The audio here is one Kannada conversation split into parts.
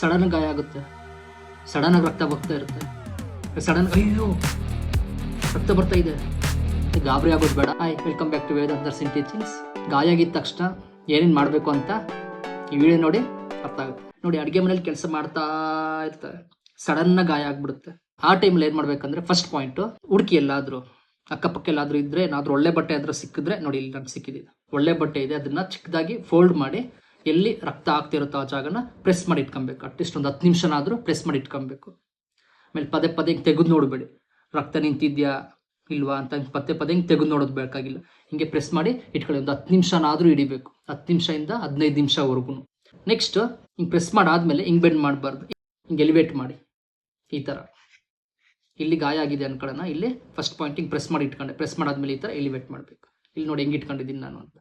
ಸಡನ್ ಗಾಯ ಆಗುತ್ತೆ, ಸಡನ್ ಆಗಿ ರಕ್ತ ಬರ್ತಾ ಇರುತ್ತೆ, ಸಡನ್ ಅಯ್ಯೋ ರಕ್ತ ಬರ್ತಾ ಇದೆ, ಗಾಬರಿ ಆಗೋದು ಬೇಡ. Hi, welcome back to Vedanta nursing teachings. ಗಾಯ ಆಗಿದ ತಕ್ಷಣ ಏನೇನು ಮಾಡಬೇಕು ಅಂತ ಈ ವಿಡಿಯೋ ನೋಡಿ ಅರ್ಥ ಆಗುತ್ತೆ. ನೋಡಿ, ಅಡುಗೆ ಮನೇಲಿ ಕೆಲಸ ಮಾಡ್ತಾ ಇರ್ತಾರೆ, ಸಡನ್ ಗಾಯ ಆಗ್ಬಿಡುತ್ತೆ. ಆ ಟೈಮಲ್ಲಿ ಏನು ಮಾಡ್ಬೇಕಂದ್ರೆ, ಫಸ್ಟ್ ಪಾಯಿಂಟು, ಹುಡುಕಿ ಎಲ್ಲಾದರೂ ಅಕ್ಕಪಕ್ಕ ಎಲ್ಲಾದರೂ ಇದ್ರೆ, ಏನಾದರೂ ಒಳ್ಳೆ ಬಟ್ಟೆ ಆದರೂ ಸಿಕ್ಕಿದ್ರೆ, ನೋಡಿ ಇಲ್ಲಿ ನನಗೆ ಸಿಕ್ಕಿದೆ ಒಳ್ಳೆ ಬಟ್ಟೆ ಇದೆ, ಅದನ್ನ ಚಿಕ್ಕದಾಗಿ ಫೋಲ್ಡ್ ಮಾಡಿ ಎಲ್ಲಿ ರಕ್ತ ಆಗ್ತಿರುತ್ತೋ ಆ ಜಾಗನ ಪ್ರೆಸ್ ಮಾಡಿ ಇಟ್ಕೊಬೇಕು. ಅಟ್ಲೀಸ್ಟ್ ಒಂದು 10 ನಿಮಿಷನಾದರೂ ಪ್ರೆಸ್ ಮಾಡಿ ಇಟ್ಕೊಬೇಕು. ಆಮೇಲೆ ಪದೇ ಪದೇ ಹಿಂಗೆ ತೆಗೆದು ನೋಡಬೇಡಿ, ರಕ್ತ ನಿಂತಿದ್ಯಾ ಇಲ್ವಾ ಅಂತ ಪದೇ ಪದೇ ಹಿಂಗೆ ತೆಗೆದು ನೋಡೋದು ಬೇಕಾಗಿಲ್ಲ. ಹಿಂಗೆ ಪ್ರೆಸ್ ಮಾಡಿ ಇಟ್ಕೊಳ್ಳಿ. ಒಂದು 10 ನಿಮಿಷನಾದರೂ ಹಿಡಿಬೇಕು, 10 ನಿಮಿಷದಿಂದ 15 ನಿಮಿಷವರೆಗೂ. ನೆಕ್ಸ್ಟ್ ಹಿಂಗೆ ಪ್ರೆಸ್ ಮಾಡಾದ್ಮೇಲೆ ಹಿಂಗೆ ಬೆಂಡ್ ಮಾಡಬಾರ್ದು, ಹಿಂಗೆ ಎಲಿವೇಟ್ ಮಾಡಿ ಈ ಥರ. ಇಲ್ಲಿ ಗಾಯ ಆಗಿದೆ ಅನ್ಕೊಳ್ಳೋಣ, ಇಲ್ಲಿ ಫಸ್ಟ್ ಪಾಯಿಂಟ್ ಹಿಂಗೆ ಪ್ರೆಸ್ ಮಾಡಿ ಇಟ್ಕೊಂಡೆ, ಪ್ರೆಸ್ ಮಾಡಾದ್ಮೇಲೆ ಈ ಥರ ಎಲಿವೇಟ್ ಮಾಡಬೇಕು. ಇಲ್ಲಿ ನೋಡಿ ಹೆಂಗೆ ಇಟ್ಕೊಂಡಿದ್ದೀನಿ ನಾನು ಅಂತ,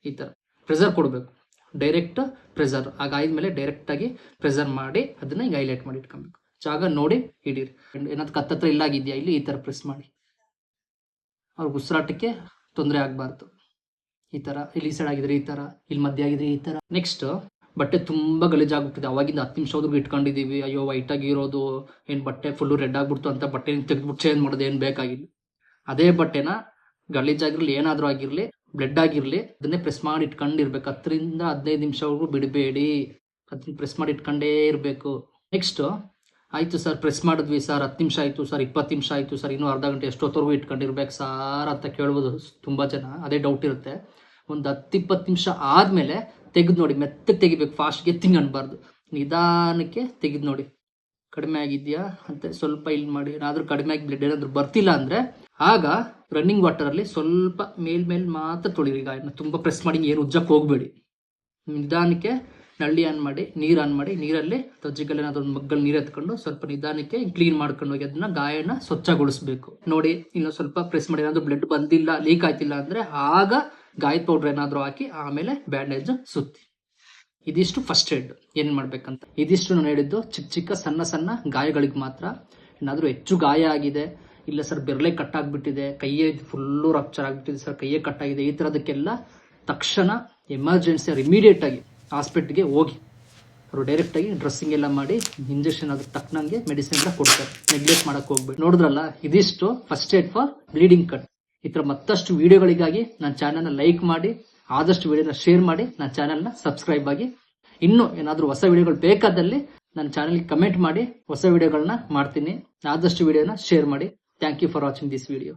ಈ ಥರ ಪ್ರೆಸರ್ ಕೊಡಬೇಕು, ಡೈರೆಕ್ಟ್ ಪ್ರೆಸರ್. ಆ ಗಾಯದ ಮೇಲೆ ಡೈರೆಕ್ಟಾಗಿ ಪ್ರೆಸರ್ ಮಾಡಿ ಅದನ್ನ ಹಿಂಗೆ ಹೈಲೈಟ್ ಮಾಡಿ ಇಟ್ಕೊಬೇಕು. ಜಾಗ ನೋಡಿ ಹಿಡೀರಿ. ಏನಾದ್ರು ಕತ್ತತ್ರ ಇಲ್ಲಾಗಿದೆಯಾ ಇಲ್ಲಿ ಈ ಥರ ಪ್ರೆಸ್ ಮಾಡಿ, ಅವ್ರಿಗೆ ಉಸಿರಾಟಕ್ಕೆ ತೊಂದರೆ ಆಗಬಾರ್ದು. ಈ ಥರ ಇಲ್ಲಿ ಸೈಡ್ ಆಗಿದ್ರೆ ಈ ಥರ, ಇಲ್ಲಿ ಮಧ್ಯ ಆಗಿದ್ರೆ ಈ ಥರ. ನೆಕ್ಸ್ಟ್, ಬಟ್ಟೆ ತುಂಬ ಗಲೀಜಾಗ್ಬಿಟ್ಟಿದೆ, ಅವಾಗಿಂದ 10 ನಿಮಿಷವರೆಗೂ ಇಟ್ಕೊಂಡಿದ್ದೀವಿ, ಅಯ್ಯೋ ವೈಟಾಗಿ ಇರೋದು, ಏನು ಬಟ್ಟೆ ಫುಲ್ಲು ರೆಡ್ ಆಗ್ಬಿಡ್ತು ಅಂತ ಬಟ್ಟೆ ತೆಗೆದ್ಬಿಟ್ಟು ಚೇಂಜ್ ಮಾಡೋದು ಏನು ಬೇಕಾಗಿಲ್ಲ. ಅದೇ ಬಟ್ಟೆನ ಗಲೀಜಾಗಿರಲಿ ಏನಾದರೂ ಆಗಿರಲಿ, ಬ್ಲಡ್ ಆಗಿರಲಿ, ಅದನ್ನೇ ಪ್ರೆಸ್ ಮಾಡಿ ಇಟ್ಕೊಂಡಿರ್ಬೇಕು. 10 ರಿಂದ 15 ನಿಮಿಷವರೆಗೂ ಬಿಡಬೇಡಿ, ಅದನ್ನ ಪ್ರೆಸ್ ಮಾಡಿ ಇಟ್ಕೊಂಡೇ ಇರಬೇಕು. ನೆಕ್ಸ್ಟ್, ಆಯಿತು ಸರ್ ಪ್ರೆಸ್ ಮಾಡಿದ್ವಿ ಸರ್, 10 ನಿಮಿಷ ಆಯಿತು ಸರ್, 20 ನಿಮಿಷ ಆಯಿತು ಸರ್, ಇನ್ನೂ ಅರ್ಧ ಗಂಟೆ ಎಷ್ಟೊತ್ತವರೆಗೂ ಇಟ್ಕೊಂಡಿರ್ಬೇಕು ಸಾರ್ ಅಂತ ಕೇಳ್ಬೋದು ತುಂಬ ಜನ. ಅದೇ ಡೌಟ್ ಇರುತ್ತೆ. ಒಂದು 10-20 ನಿಮಿಷ ಆದಮೇಲೆ ತೆಗೆದು ನೋಡಿ, ಮೆತ್ತಗೆ ತೆಗಿಬೇಕು, ಫಾಸ್ಟ್ಗೆ ಎತ್ತಿಂಗ್ ಅನ್ಬಾರ್ದು, ನಿಧಾನಕ್ಕೆ ತೆಗೆದು ನೋಡಿ ಕಡಿಮೆ ಆಗಿದೆಯಾ ಅಂತ ಸ್ವಲ್ಪ ಇಲ್ಲಿ ಮಾಡಿ. ಏನಾದರೂ ಕಡಿಮೆ ಆಗಿ ಬ್ಲಡ್ ಏನಾದರೂ ಬರ್ತಿಲ್ಲ ಅಂದರೆ ಆಗ ರನ್ನಿಂಗ್ ವಾಟರಲ್ಲಿ ಸ್ವಲ್ಪ ಮೇಲ್ಮೇಲೆ ಮಾತ್ರ ತೊಳಿರಿ ಗಾಯನ. ತುಂಬ ಪ್ರೆಸ್ ಮಾಡಿ ಏನು ಉಜ್ಜಕ್ಕೆ ಹೋಗಬೇಡಿ. ನಿಧಾನಕ್ಕೆ ನಳ್ಳಿ ಆನ್ ಮಾಡಿ, ನೀರು ಆನ್ ಮಾಡಿ, ನೀರಲ್ಲಿ ತಜ್ಜಿಗಲ್ಲಿ ಏನಾದರೂ ಒಂದು ಮಗ್ಗಲ್ಲಿ ನೀರು ಎತ್ಕೊಂಡು ಸ್ವಲ್ಪ ನಿಧಾನಕ್ಕೆ ಕ್ಲೀನ್ ಮಾಡ್ಕೊಂಡು ಹೋಗಿ ಅದನ್ನ ಗಾಯನ ಸ್ವಚ್ಛಗೊಳಿಸ್ಬೇಕು. ನೋಡಿ, ಇನ್ನೊಂದು ಸ್ವಲ್ಪ ಪ್ರೆಸ್ ಮಾಡಿ ಏನಾದರೂ ಬ್ಲಡ್ ಬಂದಿಲ್ಲ, ಲೀಕ್ ಆಯ್ತಿಲ್ಲ ಅಂದರೆ ಆಗ ಗಾಯದ ಪೌಡ್ರ್ ಏನಾದರೂ ಹಾಕಿ ಆಮೇಲೆ ಬ್ಯಾಂಡೇಜ್ ಸುತ್ತಿ. ಇದಿಷ್ಟು ಫಸ್ಟ್ ಏಡ್ ಏನು ಮಾಡ್ಬೇಕಂತ. ಇದಿಷ್ಟು ನಾನು ಹೇಳಿದ್ದು ಚಿಕ್ಕ ಚಿಕ್ಕ ಸಣ್ಣ ಸಣ್ಣ ಗಾಯಗಳಿಗೆ ಮಾತ್ರ. ಏನಾದರೂ ಹೆಚ್ಚು ಗಾಯ ಆಗಿದೆ, ಇಲ್ಲ ಸರ್ ಬೆರಳೆ ಕಟ್ಟಾಗ್ಬಿಟ್ಟಿದೆ, ಕೈಯೇ ಫುಲ್ಲು ರಪ್ಚರ್ ಆಗಿಬಿಟ್ಟಿದೆ ಸರ್, ಕೈಯೇ ಕಟ್ಟಾಗಿದೆ, ಈ ಥರದಕ್ಕೆಲ್ಲ ತಕ್ಷಣ ಎಮರ್ಜೆನ್ಸಿ ಇಮಿಡಿಯೇಟ್ ಆಗಿ ಹಾಸ್ಪಿಟ್ಲಿಗೆ ಹೋಗಿ ಅವರು ಡೈರೆಕ್ಟಾಗಿ ಡ್ರೆಸ್ಸಿಂಗ್ ಎಲ್ಲ ಮಾಡಿ ಇಂಜೆಕ್ಷನ್ ಅದಕ್ಕೆ ತಕ್ಕನಂಗೆ ಮೆಡಿಸಿನ್ ಎಲ್ಲ ಕೊಡ್ತಾರೆ. ನೆಗ್ಲೆಕ್ಟ್ ಮಾಡಕ್ಕೆ ಹೋಗ್ಬೇಡಿ. ನೋಡಿದ್ರಲ್ಲ, ಇದಿಷ್ಟು first aid for bleeding cut. ಈ ಥರ ಮತ್ತಷ್ಟು ವಿಡಿಯೋಗಳಿಗಾಗಿ ನನ್ನ ಚಾನಲ್ನ ಲೈಕ್ ಮಾಡಿ, ಆದಷ್ಟು ವಿಡಿಯೋನ ಶೇರ್ ಮಾಡಿ, ನನ್ನ ಚಾನಲ್ನ ಸಬ್ಸ್ಕ್ರೈಬ್ ಆಗಿ. ಇನ್ನೂ ಏನಾದರೂ ಹೊಸ ವಿಡಿಯೋಗಳು ಬೇಕಾದಲ್ಲಿ ನನ್ನ ಚಾನಲ್ಗೆ ಕಮೆಂಟ್ ಮಾಡಿ, ಹೊಸ ವಿಡಿಯೋಗಳನ್ನ ಮಾಡ್ತೀನಿ. ಆದಷ್ಟು ವಿಡಿಯೋನ ಶೇರ್ ಮಾಡಿ. Thank you for watching this video.